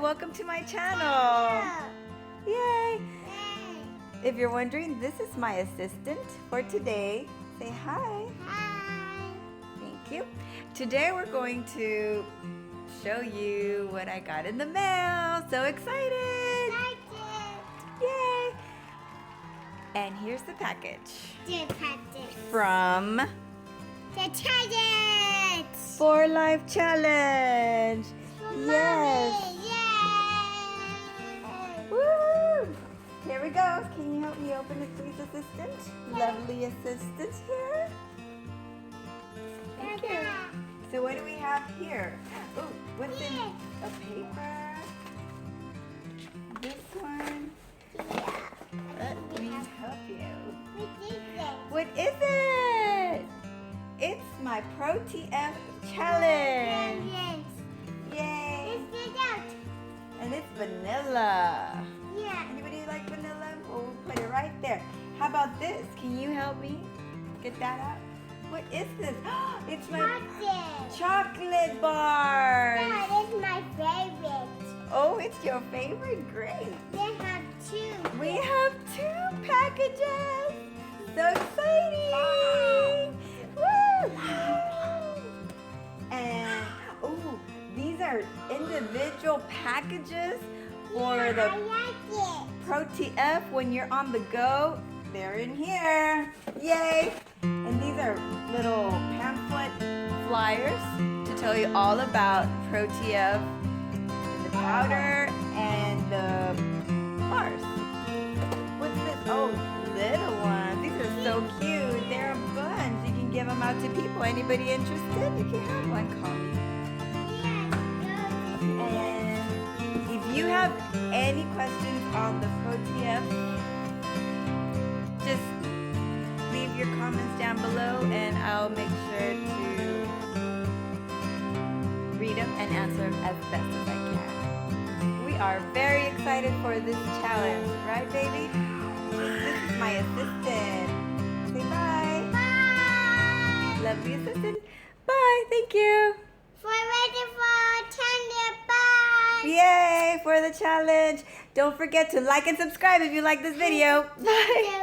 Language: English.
welcome to my channel. Yay! If you're wondering, this is my assistant for today. Say hi. Hi. Thank you. Today we're going to show you what I got in the mail. So excited! Yay! And here's the package. The package. From The challenge. For Life Challenge. Yes. Yay. Woo! Here we go. Can you help me open it, please, assistant? Lovely assistant here. Thank you. So what do we have here? Oh, what's in a paper? This one. Let me help you. What is it? It's my ProTF challenge. Yay! And it's vanilla. Yeah. Anybody like vanilla? Well, we'll put it right there. How about this? Can you help me get that out? What is this? It's my chocolate bar. That is my favorite. Oh, it's your favorite? Great. They have two. We have 2 packages. So exciting. Woo! And, oh, these are individual packages for the I like it. ProTF when you're on the go. They're in here. Yay! And these are little pamphlet flyers to tell you all about ProTF, the powder, and the bars. What's this? Oh, little ones. These are so cute. They're a bunch. You can give them out to people. Anybody interested? You can have one. Call me. And if you have any questions on the ProTF, just leave your comments down below and I'll make sure to read them and answer them as best as I can. We are very excited for this challenge, right, baby? This is my assistant. Say bye. Bye. Lovely assistant. Bye. Thank you. For ready for challenge. Bye. Yay for the challenge. Don't forget to like and subscribe if you like this video. Bye.